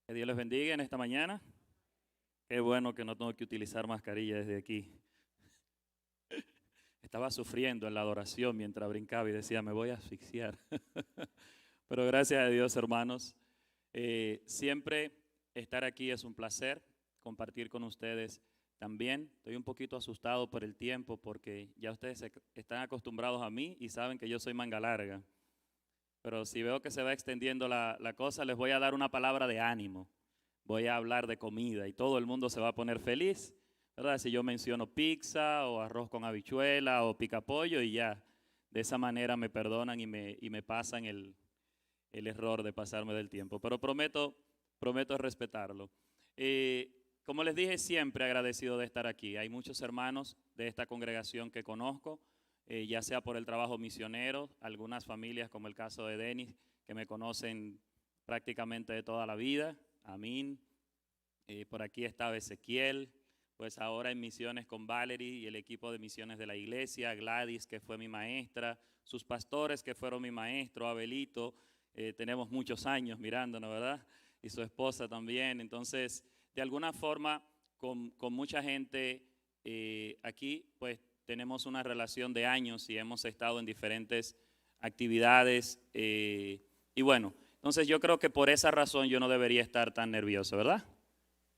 Que Dios les bendiga en esta mañana. Qué bueno que no tengo que utilizar mascarilla desde aquí. Estaba sufriendo en la adoración mientras brincaba y decía, me voy a asfixiar. Pero gracias a Dios, hermanos. Siempre estar aquí es un placer, compartir con ustedes también. Estoy un poquito asustado por el tiempo porque ya ustedes están acostumbrados a mí y saben que yo soy manga larga. Pero si veo que se va extendiendo la cosa, les voy a dar una palabra de ánimo. Voy a hablar de comida y todo el mundo se va a poner feliz, ¿verdad? Si yo menciono pizza o arroz con habichuela o picapollo y ya, de esa manera me perdonan y me pasan el error de pasarme del tiempo. Pero prometo respetarlo. Como les dije, siempre agradecido de estar aquí. Hay muchos hermanos de esta congregación que conozco, ya sea por el trabajo misionero, algunas familias como el caso de Denis, que me conocen prácticamente de toda la vida. Amín. Por aquí estaba Ezequiel, pues ahora en misiones con Valerie y el equipo de misiones de la iglesia, Gladys, que fue mi maestra, sus pastores, que fueron mi maestro, Abelito, tenemos muchos años mirándonos, ¿verdad? Y su esposa también. Entonces, de alguna forma, con mucha gente aquí, pues tenemos una relación de años y hemos estado en diferentes actividades. Y bueno, entonces yo creo que por esa razón yo no debería estar tan nervioso, ¿verdad?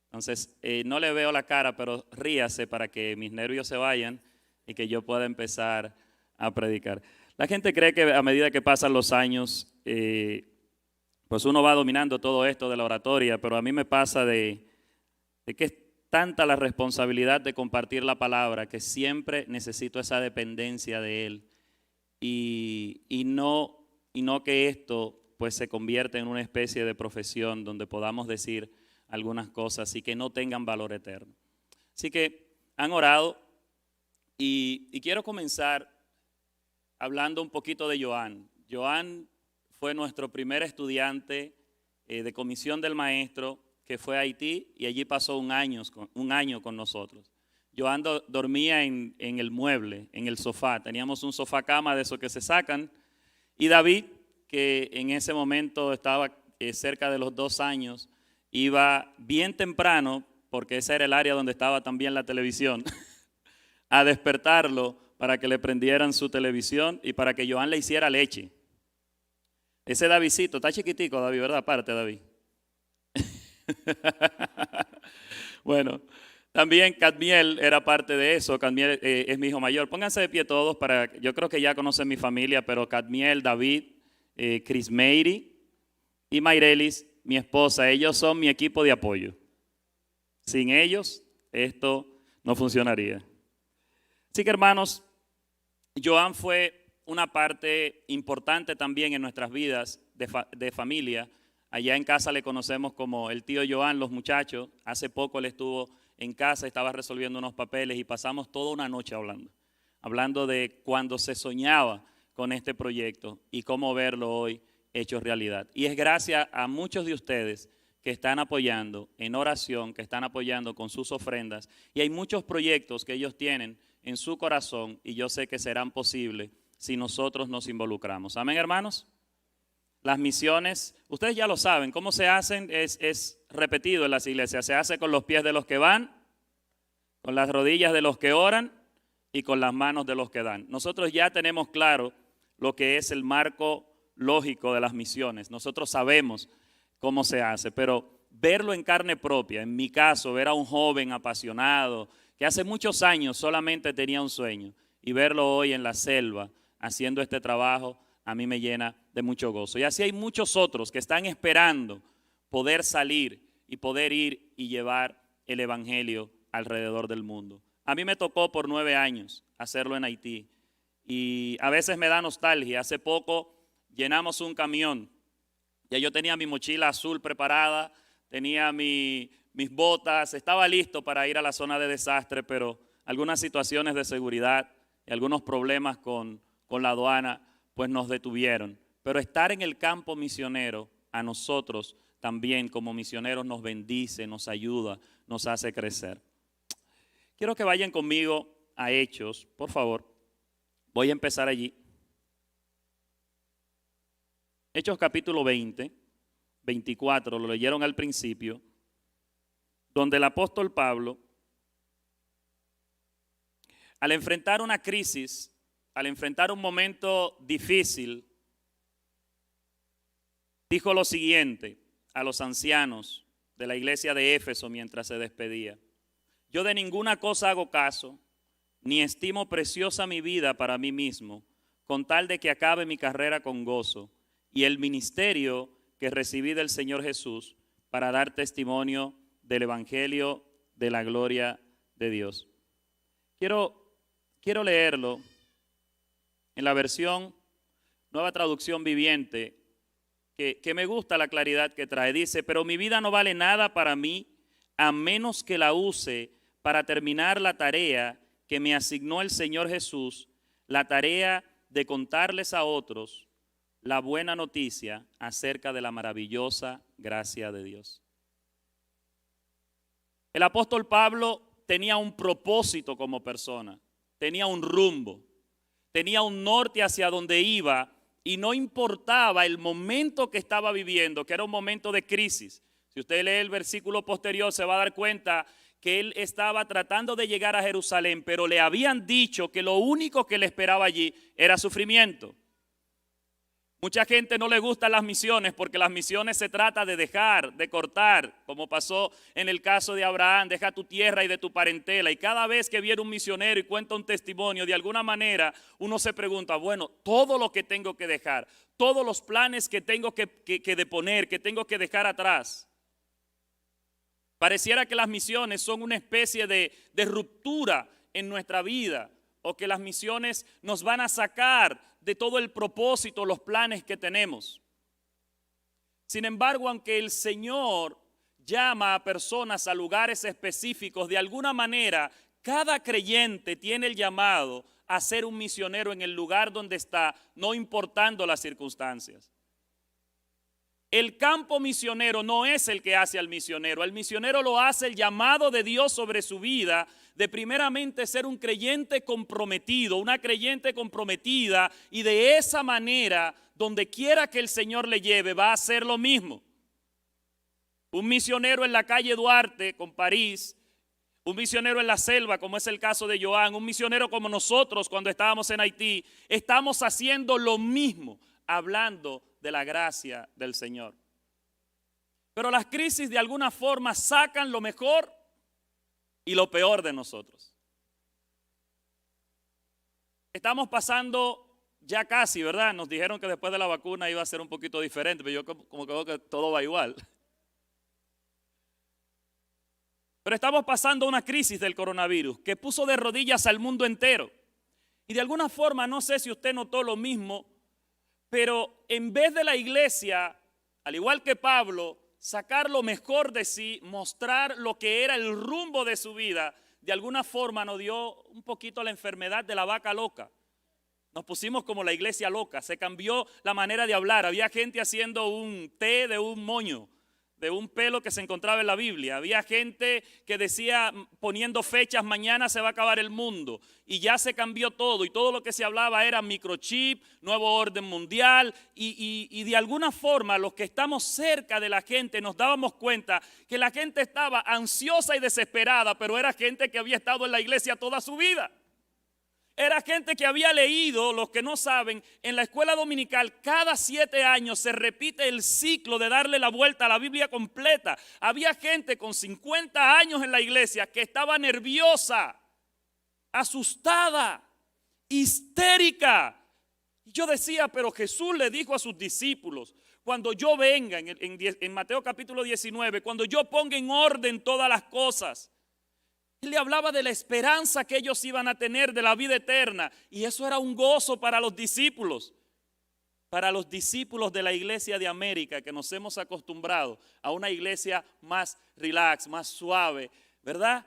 Entonces no le veo la cara, pero ríase para que mis nervios se vayan y que yo pueda empezar a predicar. La gente cree que a medida que pasan los años, pues uno va dominando todo esto de la oratoria, pero a mí me pasa de que es tanta la responsabilidad de compartir la palabra que siempre necesito esa dependencia de Él y no que esto pues se convierta en una especie de profesión donde podamos decir algunas cosas y que no tengan valor eterno. Así que han orado y quiero comenzar hablando un poquito de Joan. Joan fue nuestro primer estudiante de comisión del maestro que fue a Haití y allí pasó un año con nosotros. Joan dormía en el mueble, en el sofá. Teníamos un sofá cama de esos que se sacan. Y David, que en ese momento estaba cerca de los 2 años, iba bien temprano, porque ese era el área donde estaba también la televisión, a despertarlo para que le prendieran su televisión y para que Joan le hiciera leche. Ese Davidcito, está chiquitico David, ¿verdad? Aparte, David. Bueno, también Cadmiel era parte de eso. Cadmiel es mi hijo mayor. Pónganse de pie todos yo creo que ya conocen mi familia, pero Cadmiel, David, Chris Meiri y Mayrelis, mi esposa, ellos son mi equipo de apoyo. Sin ellos, esto no funcionaría. Así que, hermanos, Joan fue una parte importante también en nuestras vidas de familia. Allá en casa le conocemos como el tío Joan, los muchachos. Hace poco él estuvo en casa, estaba resolviendo unos papeles y pasamos toda una noche hablando de cuando se soñaba con este proyecto y cómo verlo hoy hecho realidad. Y es gracias a muchos de ustedes que están apoyando en oración, que están apoyando con sus ofrendas. Y hay muchos proyectos que ellos tienen en su corazón y yo sé que serán posibles si nosotros nos involucramos. Amén, hermanos. Las misiones, ustedes ya lo saben, cómo se hacen es repetido en las iglesias. Se hace con los pies de los que van, con las rodillas de los que oran y con las manos de los que dan. Nosotros ya tenemos claro lo que es el marco lógico de las misiones. Nosotros sabemos cómo se hace, pero verlo en carne propia, en mi caso, ver a un joven apasionado que hace muchos años solamente tenía un sueño y verlo hoy en la selva haciendo este trabajo, a mí me llena de mucho gozo. Y así hay muchos otros que están esperando poder salir y poder ir y llevar el evangelio alrededor del mundo. A mí me tocó por 9 años hacerlo en Haití y a veces me da nostalgia. Hace poco llenamos un camión, ya yo tenía mi mochila azul preparada, tenía mis botas, estaba listo para ir a la zona de desastre, pero algunas situaciones de seguridad y algunos problemas con la aduana pues nos detuvieron. Pero estar en el campo misionero a nosotros también como misioneros nos bendice, nos ayuda, nos hace crecer. Quiero que vayan conmigo a Hechos, por favor. Voy a empezar allí. Hechos capítulo 20, 24, lo leyeron al principio, donde el apóstol Pablo, al enfrentar una crisis, al enfrentar un momento difícil, dijo lo siguiente a los ancianos de la iglesia de Éfeso mientras se despedía: yo de ninguna cosa hago caso, ni estimo preciosa mi vida para mí mismo, con tal de que acabe mi carrera con gozo y el ministerio que recibí del Señor Jesús para dar testimonio del evangelio de la gloria de Dios. Quiero leerlo en la versión Nueva Traducción Viviente, que me gusta la claridad que trae. Dice: pero mi vida no vale nada para mí a menos que la use para terminar la tarea que me asignó el Señor Jesús, la tarea de contarles a otros la buena noticia acerca de la maravillosa gracia de Dios. El apóstol Pablo tenía un propósito como persona, tenía un rumbo, tenía un norte hacia donde iba, y no importaba el momento que estaba viviendo, que era un momento de crisis. Si usted lee el versículo posterior, se va a dar cuenta que él estaba tratando de llegar a Jerusalén, pero le habían dicho que lo único que le esperaba allí era sufrimiento. Mucha gente no le gustan las misiones porque las misiones se trata de dejar, de cortar, como pasó en el caso de Abraham: deja tu tierra y de tu parentela. Y cada vez que viene un misionero y cuenta un testimonio, de alguna manera uno se pregunta: bueno, todo lo que tengo que dejar, todos los planes que tengo que deponer, que tengo que dejar atrás. Pareciera que las misiones son una especie de ruptura en nuestra vida, o que las misiones nos van a sacar de todo el propósito, los planes que tenemos. Sin embargo, aunque el Señor llama a personas a lugares específicos, de alguna manera cada creyente tiene el llamado a ser un misionero en el lugar donde está, no importando las circunstancias. El campo misionero no es el que hace al misionero. El misionero lo hace el llamado de Dios sobre su vida, de primeramente ser un creyente comprometido, una creyente comprometida, y de esa manera, donde quiera que el Señor le lleve, va a hacer lo mismo. Un misionero en la calle Duarte con París, un misionero en la selva, como es el caso de Joan, un misionero como nosotros cuando estábamos en Haití, estamos haciendo lo mismo, hablando de la gracia del Señor. Pero las crisis de alguna forma sacan lo mejor y lo peor de nosotros. Estamos pasando ya casi, ¿verdad? Nos dijeron que después de la vacuna iba a ser un poquito diferente, pero yo como que veo que todo va igual. Pero estamos pasando una crisis del coronavirus que puso de rodillas al mundo entero. Y de alguna forma, no sé si usted notó lo mismo, pero en vez de la iglesia, al igual que Pablo, sacar lo mejor de sí, mostrar lo que era el rumbo de su vida, de alguna forma nos dio un poquito la enfermedad de la vaca loca. Nos pusimos como la iglesia loca, se cambió la manera de hablar. Había gente haciendo un té de un moño, de un pelo que se encontraba en la Biblia. Había gente que decía, poniendo fechas: mañana se va a acabar el mundo. Y ya se cambió todo, y todo lo que se hablaba era microchip, nuevo orden mundial, y de alguna forma los que estamos cerca de la gente nos dábamos cuenta que la gente estaba ansiosa y desesperada, pero era gente que había estado en la iglesia toda su vida. Era gente que había leído, los que no saben, en la escuela dominical cada 7 años se repite el ciclo de darle la vuelta a la Biblia completa. Había gente con 50 años en la iglesia que estaba nerviosa, asustada, histérica. Y yo decía, pero Jesús le dijo a sus discípulos: cuando yo venga, en Mateo capítulo 19, cuando yo ponga en orden todas las cosas. Él le hablaba de la esperanza que ellos iban a tener de la vida eterna. Y eso era un gozo para los discípulos. Para los discípulos de la iglesia de América, que nos hemos acostumbrado a una iglesia más relax, más suave, ¿verdad?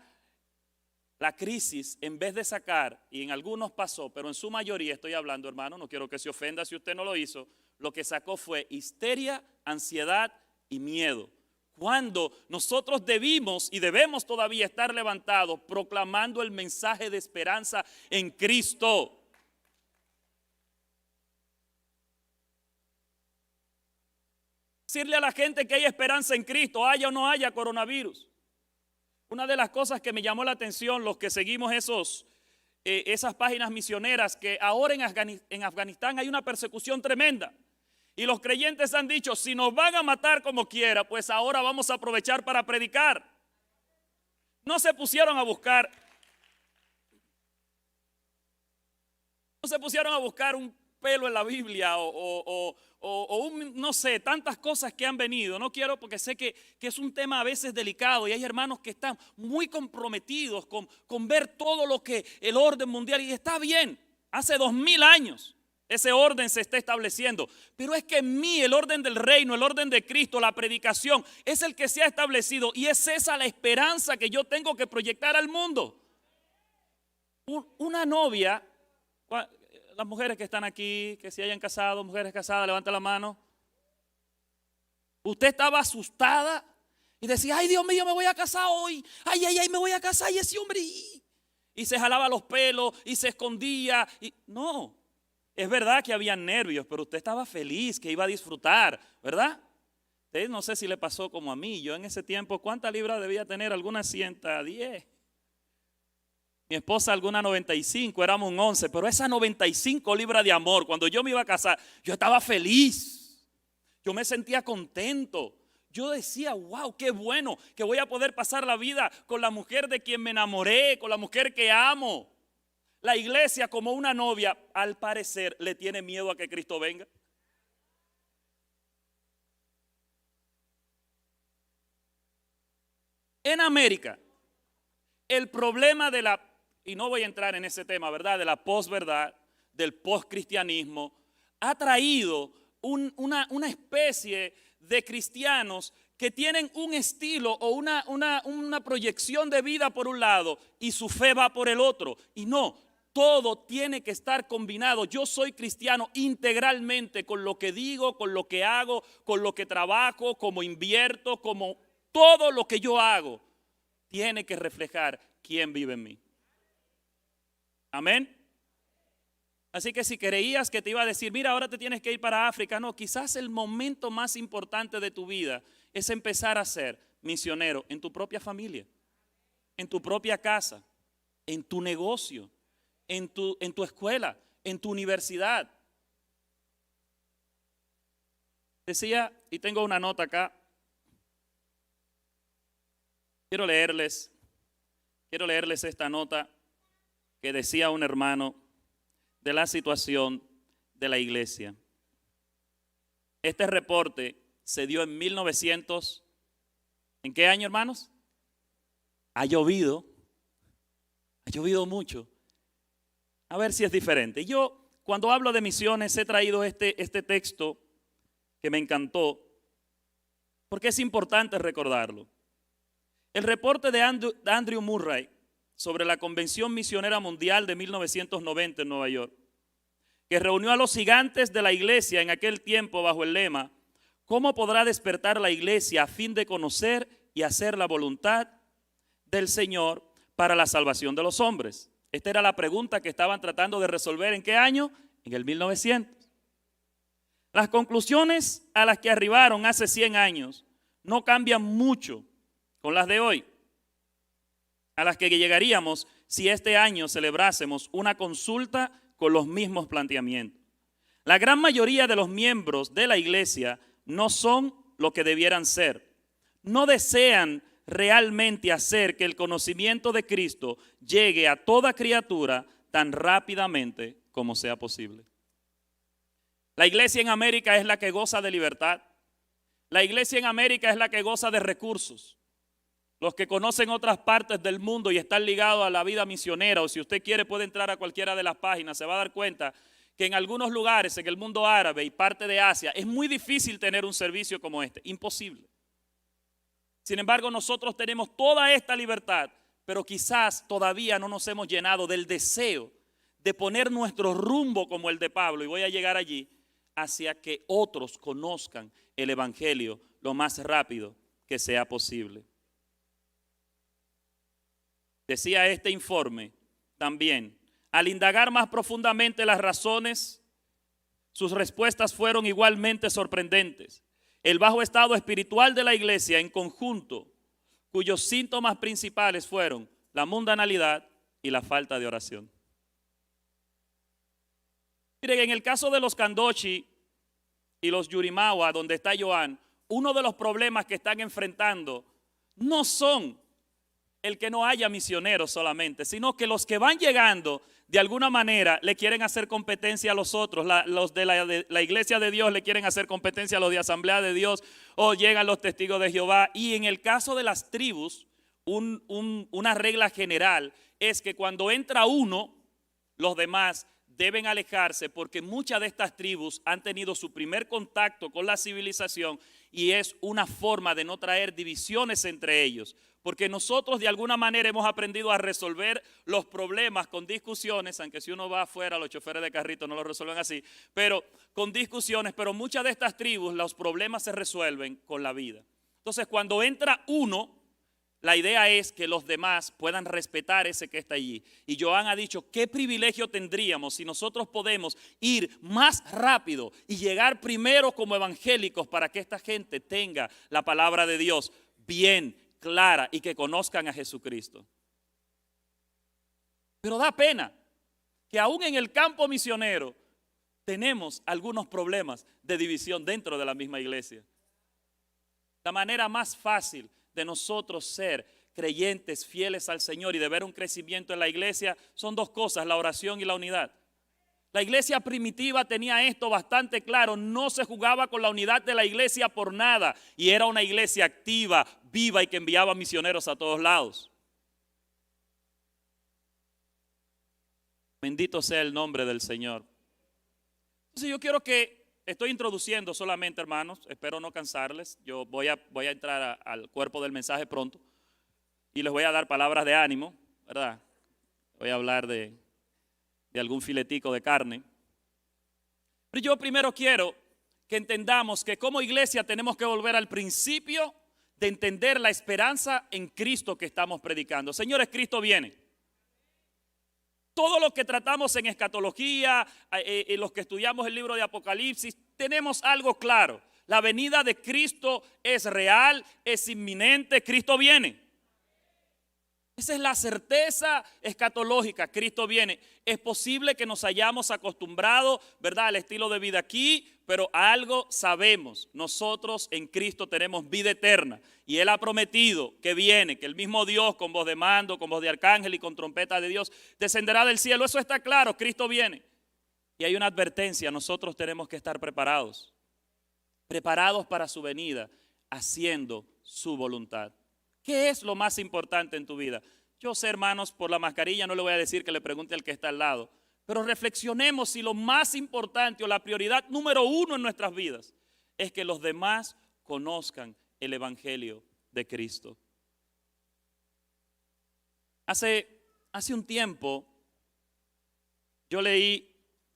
La crisis, en vez de sacar, y en algunos pasó, pero en su mayoría estoy hablando, hermano, no quiero que se ofenda si usted no lo hizo, lo que sacó fue histeria, ansiedad y miedo. Cuando nosotros debimos y debemos todavía estar levantados proclamando el mensaje de esperanza en Cristo. Decirle a la gente que hay esperanza en Cristo, haya o no haya coronavirus. Una de las cosas que me llamó la atención, los que seguimos esas páginas misioneras, que ahora en Afganistán hay una persecución tremenda. Y los creyentes han dicho, si nos van a matar como quiera, pues ahora vamos a aprovechar para predicar. No se pusieron a buscar un pelo en la Biblia o no sé, tantas cosas que han venido. No quiero, porque sé que es un tema a veces delicado y hay hermanos que están muy comprometidos con ver todo lo que el orden mundial, y está bien, hace 2000 años ese orden se está estableciendo, pero es que en mí el orden del reino, el orden de Cristo, la predicación es el que se ha establecido, y es esa la esperanza que yo tengo que proyectar al mundo. Una novia, las mujeres que están aquí, que se hayan casado, mujeres casadas, levanten la mano. Usted estaba asustada y decía, ay Dios mío, me voy a casar hoy, ay, me voy a casar, y ese hombre, y se jalaba los pelos y se escondía. No, es verdad que había nervios, pero usted estaba feliz, que iba a disfrutar, ¿verdad? No sé si le pasó como a mí. Yo en ese tiempo, ¿cuántas libras debía tener? Algunas 110. Mi esposa alguna 95, éramos un 11, pero esa 95 libras de amor, cuando yo me iba a casar, yo estaba feliz, yo me sentía contento, yo decía, wow, qué bueno que voy a poder pasar la vida con la mujer de quien me enamoré, con la mujer que amo. La iglesia, como una novia, al parecer le tiene miedo a que Cristo venga. En América, el problema y no voy a entrar en ese tema, ¿verdad?, de la posverdad, del poscristianismo, ha traído una especie de cristianos que tienen un estilo o una proyección de vida por un lado y su fe va por el otro. Y no, todo tiene que estar combinado. Yo soy cristiano integralmente, con lo que digo, con lo que hago, con lo que trabajo, como invierto, como todo lo que yo hago tiene que reflejar quién vive en mí. Amén. Así que si creías que te iba a decir, mira, ahora te tienes que ir para África, no, quizás el momento más importante de tu vida es empezar a ser misionero en tu propia familia, en tu propia casa, en tu negocio, en tu escuela, en tu universidad. Decía, y tengo una nota acá, quiero leerles esta nota que decía un hermano de la situación de la iglesia. Este reporte se dio en 1900. ¿En qué año, hermanos? Ha llovido mucho. A ver si es diferente. Yo, cuando hablo de misiones, he traído este texto que me encantó, porque es importante recordarlo. El reporte de Andrew Murray sobre la Convención Misionera Mundial de 1990 en Nueva York, que reunió a los gigantes de la iglesia en aquel tiempo bajo el lema, ¿cómo podrá despertar la iglesia a fin de conocer y hacer la voluntad del Señor para la salvación de los hombres? Esta era la pregunta que estaban tratando de resolver. ¿En qué año? En el 1900. Las conclusiones a las que arribaron hace 100 años no cambian mucho con las de hoy, a las que llegaríamos si este año celebrásemos una consulta con los mismos planteamientos. La gran mayoría de los miembros de la iglesia no son lo que debieran ser. No desean realmente hacer que el conocimiento de Cristo llegue a toda criatura tan rápidamente como sea posible. La iglesia en América es la que goza de libertad. La iglesia en América es la que goza de recursos. Los que conocen otras partes del mundo y están ligados a la vida misionera, o si usted quiere puede entrar a cualquiera de las páginas, se va a dar cuenta que en algunos lugares, en el mundo árabe y parte de Asia, es muy difícil tener un servicio como este, imposible. Sin embargo, nosotros tenemos toda esta libertad, pero quizás todavía no nos hemos llenado del deseo de poner nuestro rumbo como el de Pablo, y voy a llegar allí, hacia que otros conozcan el evangelio lo más rápido que sea posible. Decía este informe también, al indagar más profundamente las razones, sus respuestas fueron igualmente sorprendentes. el bajo estado espiritual de la iglesia en conjunto, cuyos síntomas principales fueron la mundanalidad y la falta de oración. Miren, en el caso de los Kandoshi y los Yurimawa, donde está Joan, uno de los problemas que están enfrentando no son el que no haya misioneros solamente, sino que los que van llegando de alguna manera le quieren hacer competencia a los otros. Los de la iglesia de Dios le quieren hacer competencia a los de Asamblea de Dios, o llegan los testigos de Jehová. Y en el caso de las tribus, una regla general es que cuando entra uno, los demás deben alejarse, porque muchas de estas tribus han tenido su primer contacto con la civilización y es una forma de no traer divisiones entre ellos. Porque nosotros de alguna manera hemos aprendido a resolver los problemas con discusiones, aunque si uno va afuera, los choferes de carrito no lo resuelven así, pero con discusiones, pero muchas de estas tribus los problemas se resuelven con la vida. Entonces cuando entra uno, la idea es que los demás puedan respetar ese que está allí. Y Joan ha dicho, ¿qué privilegio tendríamos si nosotros podemos ir más rápido y llegar primero como evangélicos para que esta gente tenga la palabra de Dios bien clara y que conozcan a Jesucristo? Pero da pena que aún en el campo misionero tenemos algunos problemas de división dentro de la misma iglesia. La manera más fácil de nosotros ser creyentes fieles al Señor y de ver un crecimiento en la iglesia son dos cosas: la oración y la unidad. La iglesia primitiva tenía esto bastante claro, no se jugaba con la unidad de la iglesia por nada y era una iglesia activa, viva y que enviaba misioneros a todos lados. Bendito sea el nombre del Señor. Entonces yo quiero estoy introduciendo solamente, hermanos, espero no cansarles. Yo voy a entrar al cuerpo del mensaje pronto y les voy a dar palabras de ánimo, ¿verdad? Voy a hablar de algún filetico de carne. Pero yo primero quiero que entendamos que como iglesia tenemos que volver al principio de entender la esperanza en Cristo que estamos predicando. Señores, Cristo viene. Todo lo que tratamos en escatología, los que estudiamos el libro de Apocalipsis, tenemos algo claro. La venida de Cristo es real, es inminente, Cristo viene. Esa es la certeza escatológica, Cristo viene. Es posible que nos hayamos acostumbrado, ¿verdad?, al estilo de vida aquí, pero algo sabemos. Nosotros en Cristo tenemos vida eterna y Él ha prometido que viene, que el mismo Dios con voz de mando, con voz de arcángel y con trompeta de Dios descenderá del cielo. Eso está claro, Cristo viene. Y hay una advertencia, nosotros tenemos que estar preparados para su venida, haciendo su voluntad. ¿Qué es lo más importante en tu vida? Yo sé, hermanos, por la mascarilla no le voy a decir que le pregunte al que está al lado, pero reflexionemos si lo más importante o la prioridad número uno en nuestras vidas es que los demás conozcan el evangelio de Cristo. Hace un tiempo yo leí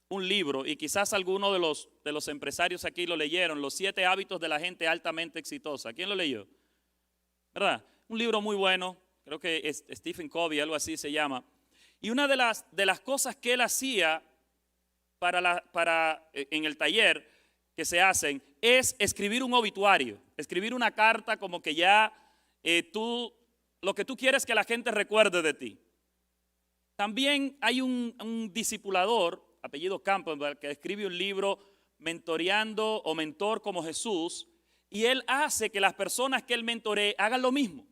un libro y quizás algunos de los empresarios aquí lo leyeron, Los 7 hábitos de la gente altamente exitosa. ¿Quién lo leyó? ¿Verdad? Un libro muy bueno, creo que es Stephen Covey, algo así se llama. Y una de las cosas que él hacía en el taller que se hacen es escribir un obituario, escribir una carta como que ya lo que tú quieres que la gente recuerde de ti. También hay un discipulador, apellido Campbell, que escribe un libro mentoreando o mentor como Jesús, y él hace que las personas que él mentoree hagan lo mismo,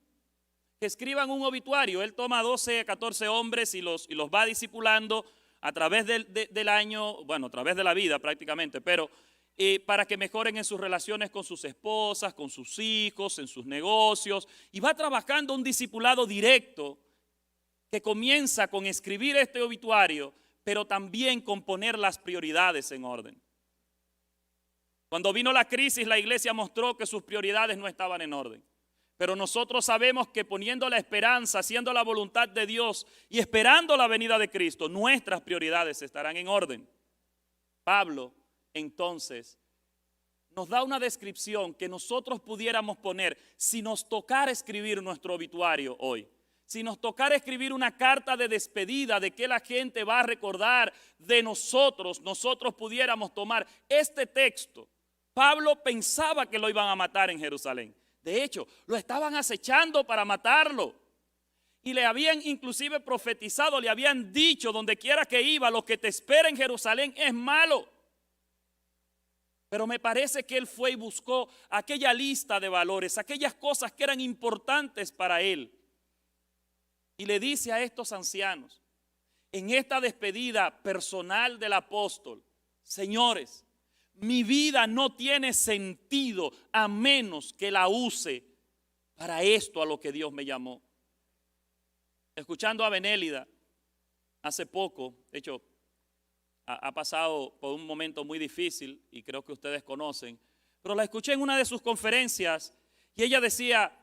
que escriban un obituario. Él toma 12 a 14 hombres y los va discipulando a través del año, bueno, a través de la vida prácticamente, pero para que mejoren en sus relaciones con sus esposas, con sus hijos, en sus negocios, y va trabajando un discipulado directo que comienza con escribir este obituario, pero también con poner las prioridades en orden. Cuando vino la crisis, la iglesia mostró que sus prioridades no estaban en orden. Pero nosotros sabemos que poniendo la esperanza, haciendo la voluntad de Dios y esperando la venida de Cristo, nuestras prioridades estarán en orden. Pablo, entonces, nos da una descripción que nosotros pudiéramos poner si nos tocara escribir nuestro obituario hoy. Si nos tocara escribir una carta de despedida de que la gente va a recordar de nosotros, nosotros pudiéramos tomar este texto Pablo pensaba que lo iban a matar en Jerusalén. De hecho, lo estaban acechando para matarlo. Y le habían inclusive profetizado, le habían dicho, donde quiera que iba, lo que te espera en Jerusalén es malo. Pero me parece que él fue y buscó aquella lista de valores, aquellas cosas que eran importantes para él. Y le dice a estos ancianos, en esta despedida personal del apóstol: señores, mi vida no tiene sentido a menos que la use para esto a lo que Dios me llamó. Escuchando a Benélida hace poco, de hecho, ha pasado por un momento muy difícil y creo que ustedes conocen, pero la escuché en una de sus conferencias y ella decía: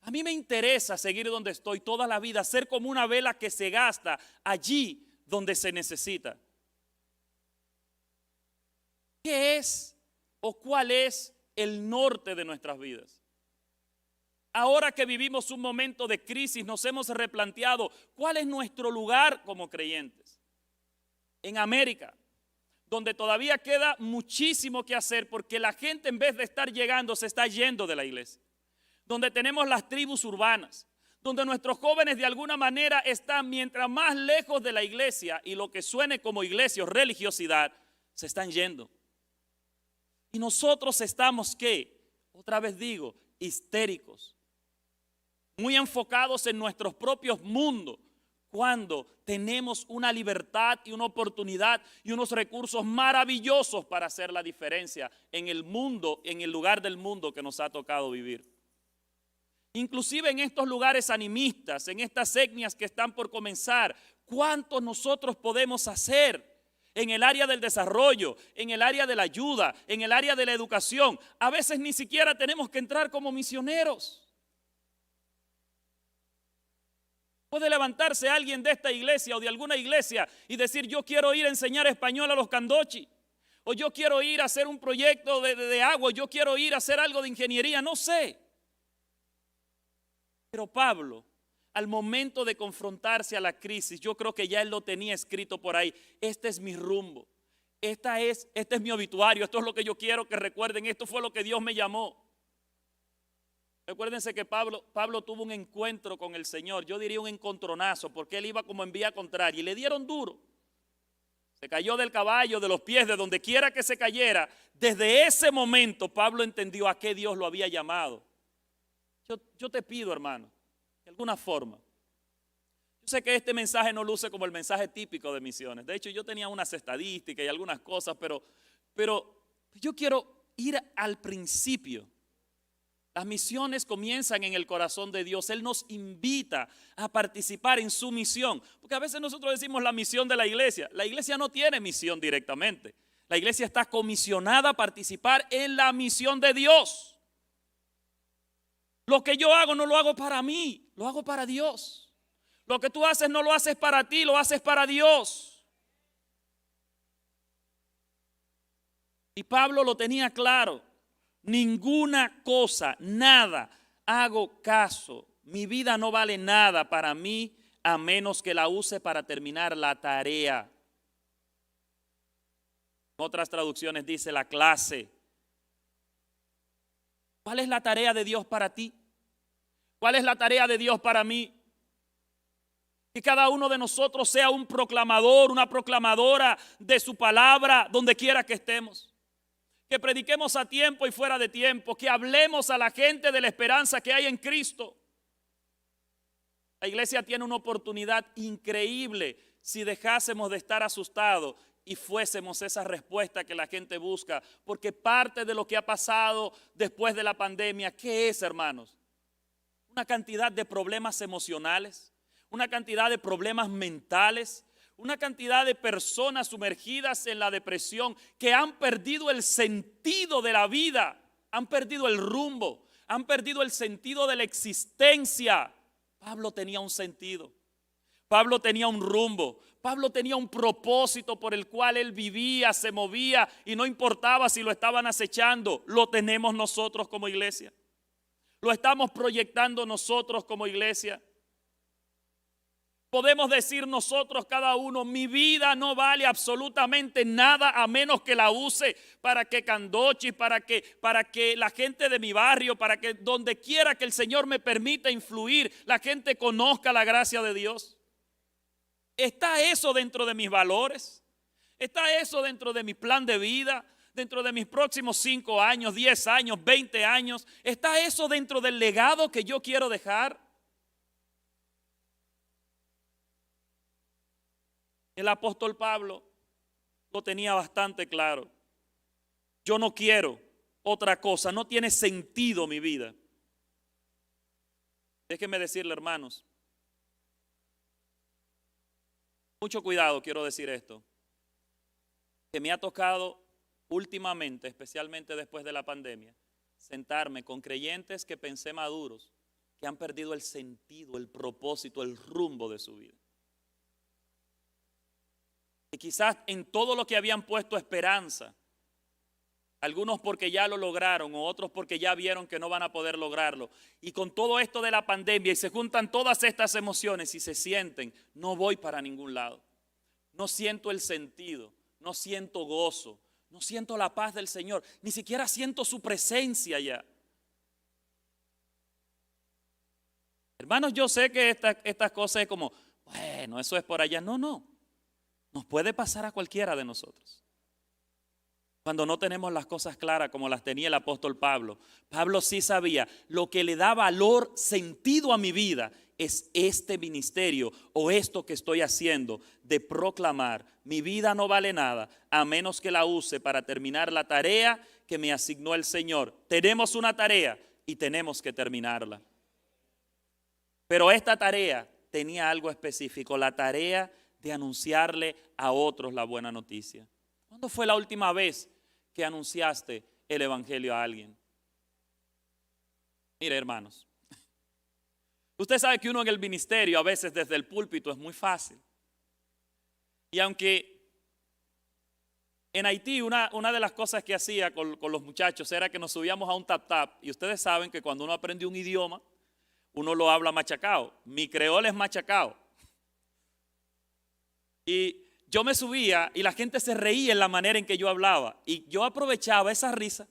a mí me interesa seguir donde estoy toda la vida, ser como una vela que se gasta allí donde se necesita. ¿Qué es o cuál es el norte de nuestras vidas? Ahora que vivimos un momento de crisis, nos hemos replanteado cuál es nuestro lugar como creyentes. En América, donde todavía queda muchísimo que hacer porque la gente, en vez de estar llegando, se está yendo de la iglesia. Donde tenemos las tribus urbanas, donde nuestros jóvenes de alguna manera están mientras más lejos de la iglesia y lo que suene como iglesia o religiosidad, se están yendo. Y nosotros estamos, ¿qué? Otra vez digo, histéricos, muy enfocados en nuestros propios mundos, cuando tenemos una libertad y una oportunidad y unos recursos maravillosos para hacer la diferencia en el mundo, en el lugar del mundo que nos ha tocado vivir. Inclusive en estos lugares animistas, en estas etnias que están por comenzar, ¿cuánto nosotros podemos hacer en el área del desarrollo, en el área de la ayuda, en el área de la educación? A veces ni siquiera tenemos que entrar como misioneros. Puede levantarse alguien de esta iglesia o de alguna iglesia y decir: yo quiero ir a enseñar español a los candochi, o yo quiero ir a hacer un proyecto de agua, yo quiero ir a hacer algo de ingeniería, no sé. Pero Pablo, al momento de confrontarse a la crisis, yo creo que ya él lo tenía escrito por ahí: este es mi rumbo, este es mi obituario, esto es lo que yo quiero que recuerden, esto fue lo que Dios me llamó. Recuérdense que Pablo tuvo un encuentro con el Señor, yo diría un encontronazo, porque él iba como en vía contraria y le dieron duro. Se cayó del caballo, de los pies, de donde quiera que se cayera. Desde ese momento Pablo entendió a qué Dios lo había llamado. Yo te pido, hermano, de alguna forma, yo sé que este mensaje no luce como el mensaje típico de misiones. De hecho, yo tenía unas estadísticas y algunas cosas, pero yo quiero ir al principio. Las misiones comienzan en el corazón de Dios. Él nos invita a participar en su misión. Porque a veces nosotros decimos la misión de la iglesia. La iglesia no tiene misión directamente. La iglesia está comisionada a participar en la misión de Dios. Lo que yo hago no lo hago para mí, lo hago para Dios. Lo que tú haces no lo haces para ti, lo haces para Dios. Y Pablo lo tenía claro. Ninguna cosa, nada, hago caso. Mi vida no vale nada para mí a menos que la use para terminar la tarea. En otras traducciones dice la clase. ¿Cuál es la tarea de Dios para ti? ¿Cuál es la tarea de Dios para mí? Que cada uno de nosotros sea un proclamador, una proclamadora de su palabra donde quiera que estemos. Que prediquemos a tiempo y fuera de tiempo, que hablemos a la gente de la esperanza que hay en Cristo. La iglesia tiene una oportunidad increíble si dejásemos de estar asustados y fuésemos esa respuesta que la gente busca, porque parte de lo que ha pasado después de la pandemia, ¿qué es, hermanos? Una cantidad de problemas emocionales, una cantidad de problemas mentales, una cantidad de personas sumergidas en la depresión que han perdido el sentido de la vida, han perdido el rumbo, han perdido el sentido de la existencia. Pablo tenía un sentido, Pablo tenía un rumbo, Pablo tenía un propósito por el cual él vivía, se movía y no importaba si lo estaban acechando. Lo tenemos nosotros como iglesia, lo estamos proyectando nosotros como iglesia. podemos decir nosotros cada uno, mi vida no vale absolutamente nada a menos que la use para que Candochi, para que la gente de mi barrio, para que donde quiera que el Señor me permita influir, la gente conozca la gracia de Dios. ¿Está eso dentro de mis valores? ¿Está eso dentro de mi plan de vida? ¿Dentro de mis próximos 5 años, 10 años, 20 años? ¿Está eso dentro del legado que yo quiero dejar? El apóstol Pablo lo tenía bastante claro. Yo no quiero otra cosa, no tiene sentido mi vida. Déjenme decirle, hermanos, mucho cuidado, quiero decir esto, que me ha tocado últimamente, especialmente después de la pandemia, sentarme con creyentes que pensé maduros, que han perdido el sentido, el propósito, el rumbo de su vida. Y quizás en todo lo que habían puesto esperanza, algunos porque ya lo lograron o otros porque ya vieron que no van a poder lograrlo. Y con todo esto de la pandemia y se juntan todas estas emociones y se sienten, no voy para ningún lado. No siento el sentido, no siento gozo, no siento la paz del Señor, ni siquiera siento su presencia ya. Hermanos, yo sé que estas cosas es como, bueno, eso es por allá. No, no. Nos puede pasar a cualquiera de nosotros. Cuando no tenemos las cosas claras como las tenía el apóstol Pablo. Pablo sí sabía, lo que le da valor, sentido a mi vida es este ministerio o esto que estoy haciendo de proclamar. Mi vida no vale nada a menos que la use para terminar la tarea que me asignó el Señor. Tenemos una tarea y tenemos que terminarla. Pero esta tarea tenía algo específico, la tarea de anunciarle a otros la buena noticia. ¿Cuándo fue la última vez que anunciaste el evangelio a alguien? Mire, hermanos, usted sabe que uno en el ministerio a veces desde el púlpito es muy fácil. Y aunque en Haití una de las cosas que hacía con los muchachos era que nos subíamos a un tap-tap. Y ustedes saben que cuando uno aprende un idioma, uno lo habla machacado. Mi creol es machacado. Y yo me subía y la gente se reía en la manera en que yo hablaba. Y yo aprovechaba esa risa.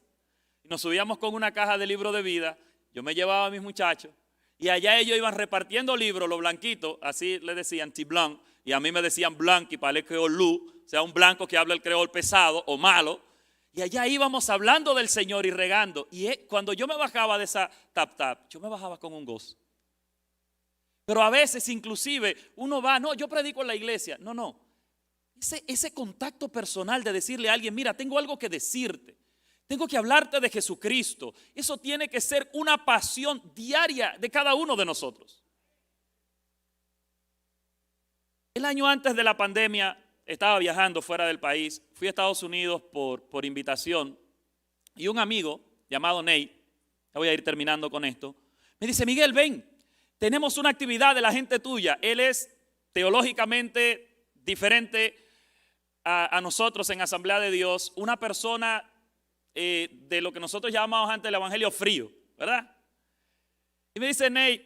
Nos subíamos con una caja de libros de vida. Yo me llevaba a mis muchachos. Y allá ellos iban repartiendo libros, los blanquitos. Así le decían T-Blanc. Y a mí me decían blanc y para el creol lu. O sea, un blanco que habla el creol pesado o malo. Y allá íbamos hablando del Señor y regando. Y cuando yo me bajaba de esa tap-tap, yo me bajaba con un gozo. Pero a veces inclusive uno va, no, yo predico en la iglesia. No, no. Ese contacto personal de decirle a alguien, mira, tengo algo que decirte. Tengo que hablarte de Jesucristo. Eso tiene que ser una pasión diaria de cada uno de nosotros. El año antes de la pandemia estaba viajando fuera del país. Fui a Estados Unidos por invitación. Y un amigo llamado Ney, ya voy a ir terminando con esto, me dice, Miguel, ven. Tenemos una actividad de la gente tuya. Él es teológicamente diferente a nosotros en Asamblea de Dios. Una persona de lo que nosotros llamamos antes el evangelio frío, ¿verdad? Y me dice, Ney,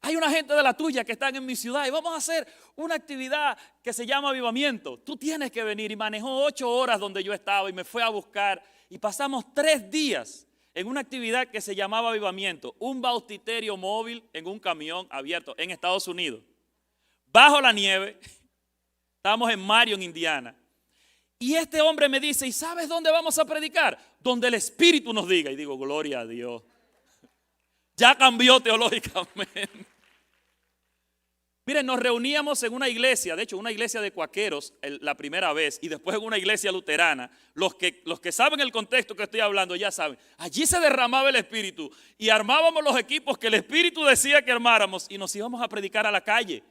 hay una gente de la tuya que están en mi ciudad y vamos a hacer una actividad que se llama avivamiento. Tú tienes que venir. Y manejó 8 horas donde yo estaba y me fue a buscar. Y pasamos 3 días en una actividad que se llamaba avivamiento, un bautiterio móvil en un camión abierto en Estados Unidos. Bajo la nieve, estábamos en Marion, Indiana. Y este hombre me dice, ¿y sabes dónde vamos a predicar? Donde el Espíritu nos diga. Y digo, gloria a Dios. Ya cambió teológicamente. Miren, nos reuníamos en una iglesia, de hecho una iglesia de cuaqueros la primera vez y después en una iglesia luterana. Los que saben el contexto que estoy hablando ya saben. Allí se derramaba el Espíritu y armábamos los equipos que el Espíritu decía que armáramos y nos íbamos a predicar a la calle.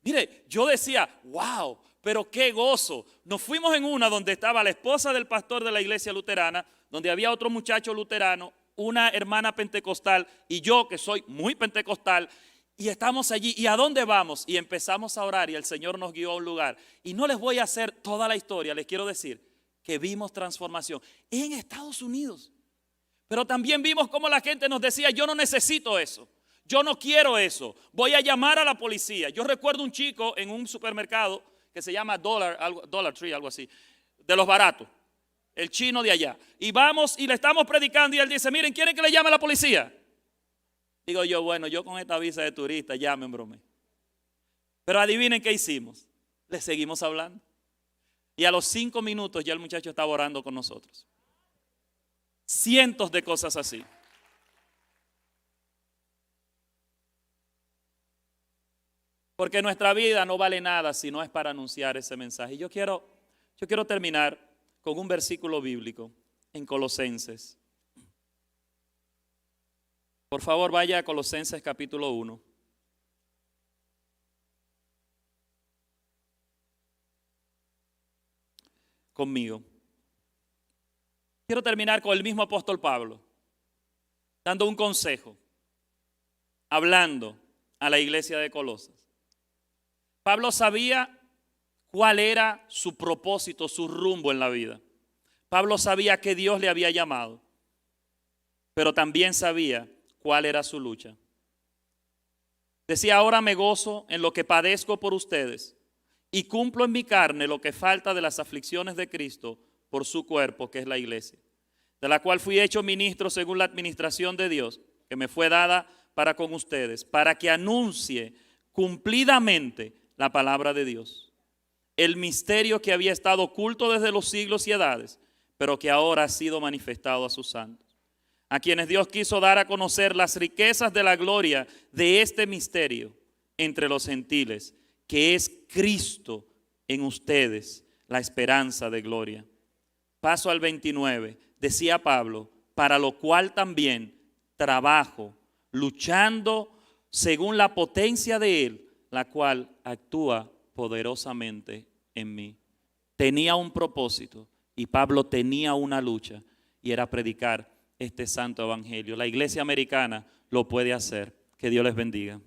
Mire, yo decía, wow, pero qué gozo. Nos fuimos en una donde estaba la esposa del pastor de la iglesia luterana, donde había otro muchacho luterano, una hermana pentecostal y yo que soy muy pentecostal. Y estamos allí, ¿y a dónde vamos? Y empezamos a orar y el Señor nos guió a un lugar. Y no les voy a hacer toda la historia, les quiero decir que vimos transformación en Estados Unidos. Pero también vimos cómo la gente nos decía, yo no necesito eso. Yo no quiero eso. Voy a llamar a la policía. Yo recuerdo un chico en un supermercado que se llama Dollar Tree, algo así, de los baratos. El chino de allá. Y vamos y le estamos predicando y él dice, miren, ¿quieren que le llame a la policía? Digo yo, bueno, yo con esta visa de turista ya me embromé. Pero adivinen qué hicimos. Le seguimos hablando. Y a los 5 minutos ya el muchacho estaba orando con nosotros. Cientos de cosas así. Porque nuestra vida no vale nada si no es para anunciar ese mensaje. Y yo quiero terminar con un versículo bíblico en Colosenses. Por favor, vaya a Colosenses capítulo 1. Conmigo. Quiero terminar con el mismo apóstol Pablo, dando un consejo, hablando a la iglesia de Colosas. Pablo sabía cuál era su propósito, su rumbo en la vida. Pablo sabía que Dios le había llamado, pero también sabía cuál era su lucha. Decía, ahora me gozo en lo que padezco por ustedes y cumplo en mi carne lo que falta de las aflicciones de Cristo por su cuerpo, que es la iglesia, de la cual fui hecho ministro según la administración de Dios, que me fue dada para con ustedes, para que anuncie cumplidamente la palabra de Dios, el misterio que había estado oculto desde los siglos y edades, pero que ahora ha sido manifestado a sus santos, a quienes Dios quiso dar a conocer las riquezas de la gloria de este misterio entre los gentiles, que es Cristo en ustedes, la esperanza de gloria. Paso al 29, decía Pablo, para lo cual también trabajo, luchando según la potencia de Él, la cual actúa poderosamente en mí. Tenía un propósito y Pablo tenía una lucha y era predicar este santo evangelio. La iglesia americana lo puede hacer. Que Dios les bendiga.